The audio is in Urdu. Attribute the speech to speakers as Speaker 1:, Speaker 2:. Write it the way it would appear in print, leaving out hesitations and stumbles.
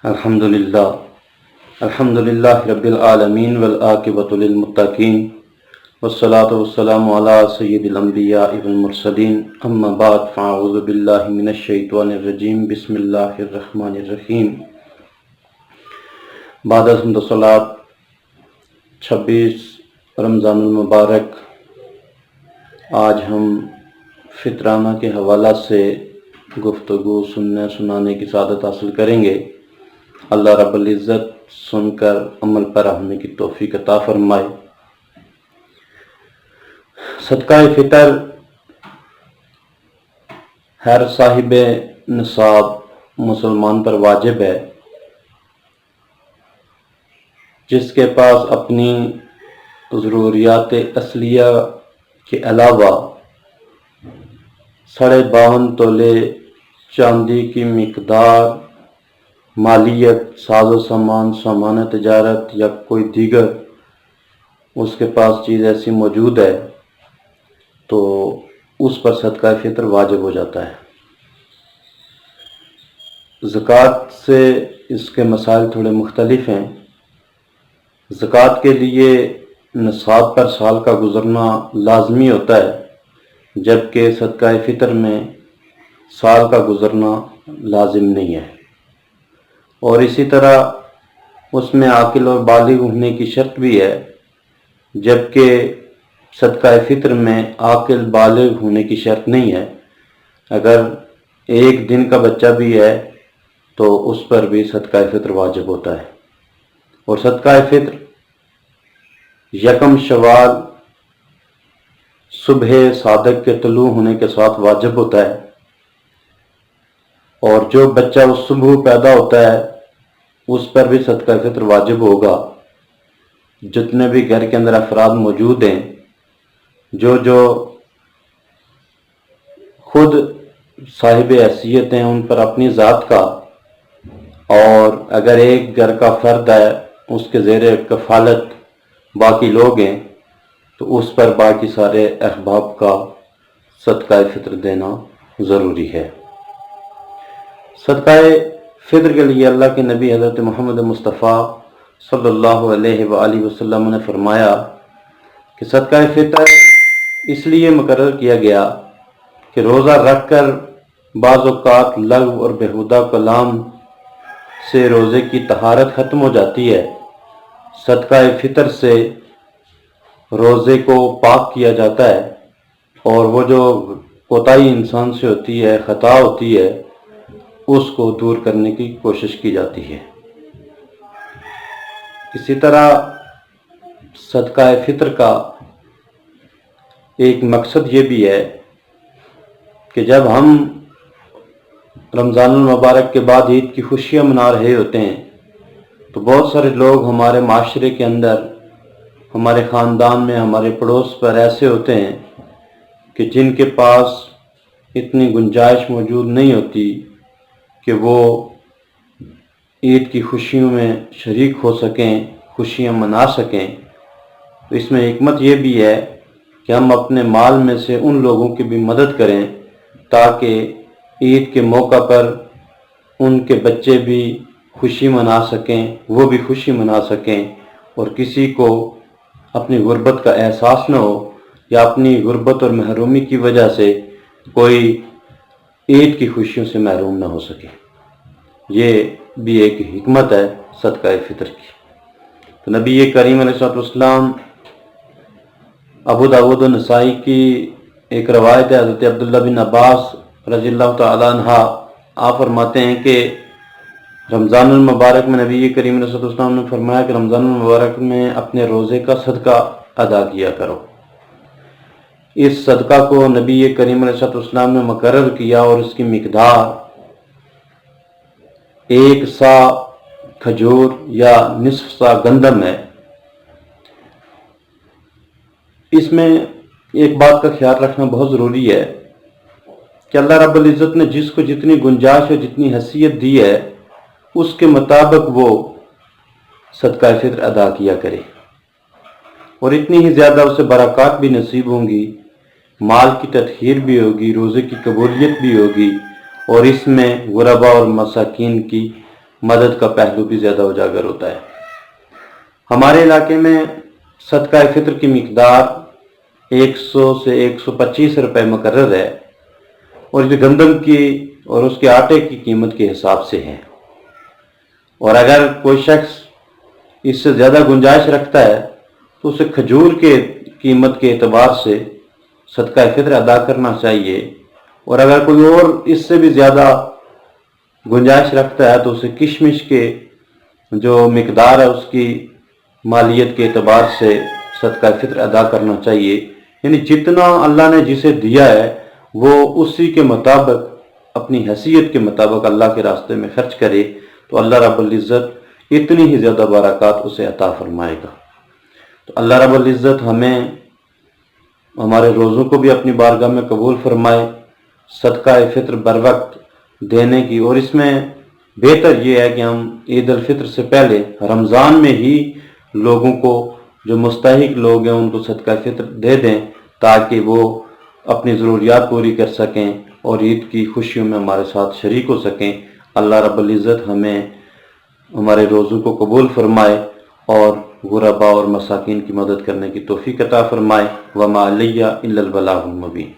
Speaker 1: الحمدللہ رب العالمین والعاقبۃ للمتقین والصلاۃ والسلام علی سید الانبیاء والمرسلین اما بعد فاعوذ باللہ من الشیطان الرجیم بسم اللہ الرحمن الرحیم۔ بعد از حمد و صلوات 26 رمضان المبارک، آج ہم فطرانہ کے حوالہ سے گفتگو سننے سنانے کی سعادت حاصل کریں گے۔ اللہ رب العزت سن کر عمل پر ہونے کی توفیق عطا فرمائے۔ صدقہ فطر ہر صاحب نصاب مسلمان پر واجب ہے، جس کے پاس اپنی ضروریات اصلیہ کے علاوہ 52.5 تولے چاندی کی مقدار مالیت، ساز و سامان تجارت یا کوئی دیگر اس کے پاس چیز ایسی موجود ہے تو اس پر صدقہ فطر واجب ہو جاتا ہے۔ زکوٰۃ سے اس کے مسائل تھوڑے مختلف ہیں۔ زکوٰۃ کے لیے نصاب پر سال کا گزرنا لازمی ہوتا ہے، جبکہ صدقہ فطر میں سال کا گزرنا لازم نہیں ہے، اور اسی طرح اس میں عاقل اور بالغ ہونے کی شرط بھی ہے، جبکہ صدقہ فطر میں عاقل بالغ ہونے کی شرط نہیں ہے۔ اگر 1 دن کا بچہ بھی ہے تو اس پر بھی صدقہ فطر واجب ہوتا ہے، اور صدقہ فطر 1 شوال صبح صادق کے طلوع ہونے کے ساتھ واجب ہوتا ہے، اور جو بچہ اس صبح پیدا ہوتا ہے اس پر بھی صدقہ فطر واجب ہوگا۔ جتنے بھی گھر کے اندر افراد موجود ہیں، جو خود صاحب حیثیت ہیں، ان پر اپنی ذات کا، اور اگر ایک گھر کا فرد ہے اس کے زیر کفالت باقی لوگ ہیں تو اس پر باقی سارے احباب کا صدقہ فطر دینا ضروری ہے۔ صدقہ فطر کے لیے اللہ کے نبی حضرت محمد مصطفیٰ صلی اللہ علیہ وآلہ وسلم نے فرمایا کہ صدقہ فطر اس لیے مقرر کیا گیا کہ روزہ رکھ کر بعض اوقات لغو اور بیہودہ کلام سے روزے کی طہارت ختم ہو جاتی ہے۔ صدقہ فطر سے روزے کو پاک کیا جاتا ہے، اور وہ جو کوتاہی انسان سے ہوتی ہے، خطا ہوتی ہے، اس کو دور کرنے کی کوشش کی جاتی ہے۔ اسی طرح صدقہ فطر کا ایک مقصد یہ بھی ہے کہ جب ہم رمضان المبارک کے بعد عید کی خوشیاں منا رہے ہوتے ہیں تو بہت سارے لوگ ہمارے معاشرے کے اندر، ہمارے خاندان میں، ہمارے پڑوس پر ایسے ہوتے ہیں کہ جن کے پاس اتنی گنجائش موجود نہیں ہوتی کہ وہ عید کی خوشیوں میں شریک ہو سکیں، خوشیاں منا سکیں۔ تو اس میں حکمت یہ بھی ہے کہ ہم اپنے مال میں سے ان لوگوں کی بھی مدد کریں تاکہ عید کے موقع پر ان کے بچے بھی خوشی منا سکیں، وہ بھی خوشی منا سکیں، اور کسی کو اپنی غربت کا احساس نہ ہو، یا اپنی غربت اور محرومی کی وجہ سے کوئی عید کی خوشیوں سے محروم نہ ہو سکے۔ یہ بھی ایک حکمت ہے صدقہ فطر کی۔ تو نبی کریم علیہ السلام، ابو داؤد و نسائی کی ایک روایت ہے، حضرت عبداللہ بن عباس رضی اللہ تعالیٰ عنہ، آپ فرماتے ہیں کہ رمضان المبارک میں نبی کریم علیہ السلام نے فرمایا کہ رمضان المبارک میں اپنے روزے کا صدقہ ادا کیا کرو۔ اس صدقہ کو نبی کریم علیہ السلام نے مقرر کیا، اور اس کی مقدار 1 سا کھجور یا نصف سا گندم ہے۔ اس میں ایک بات کا خیال رکھنا بہت ضروری ہے کہ اللہ رب العزت نے جس کو جتنی گنجائش اور جتنی حیثیت دی ہے اس کے مطابق وہ صدقہ فطر ادا کیا کرے، اور اتنی ہی زیادہ اسے برکات بھی نصیب ہوں گی، مال کی تطہیر بھی ہوگی، روزے کی قبولیت بھی ہوگی، اور اس میں غربا اور مساکین کی مدد کا پہلو بھی زیادہ اجاگر ہوتا ہے۔ ہمارے علاقے میں صدقہ فطر کی مقدار 100 سے 125 روپے مقرر ہے، اور یہ گندم کی اور اس کے آٹے کی قیمت کے حساب سے ہے، اور اگر کوئی شخص اس سے زیادہ گنجائش رکھتا ہے تو اسے کھجور کے قیمت کے اعتبار سے صدقہ فطر ادا کرنا چاہیے، اور اگر کوئی اور اس سے بھی زیادہ گنجائش رکھتا ہے تو اسے کشمش کے جو مقدار ہے اس کی مالیت کے اعتبار سے صدقہ فطر ادا کرنا چاہیے۔ یعنی جتنا اللہ نے جسے دیا ہے وہ اسی کے مطابق، اپنی حیثیت کے مطابق اللہ کے راستے میں خرچ کرے تو اللہ رب العزت اتنی ہی زیادہ برکات اسے عطا فرمائے گا۔ تو اللہ رب العزت ہمیں ہمارے روزوں کو بھی اپنی بارگاہ میں قبول فرمائے، صدقہ فطر بر وقت دینے کی، اور اس میں بہتر یہ ہے کہ ہم عید الفطر سے پہلے رمضان میں ہی لوگوں کو، جو مستحق لوگ ہیں ان کو صدقہ فطر دے دیں تاکہ وہ اپنی ضروریات پوری کر سکیں اور عید کی خوشیوں میں ہمارے ساتھ شریک ہو سکیں۔ اللہ رب العزت ہمیں ہمارے روزوں کو قبول فرمائے اور غرباء اور مساکین کی مدد کرنے کی توفیق عطا فرمائے۔ وما علیہ الا البلاغ المبین۔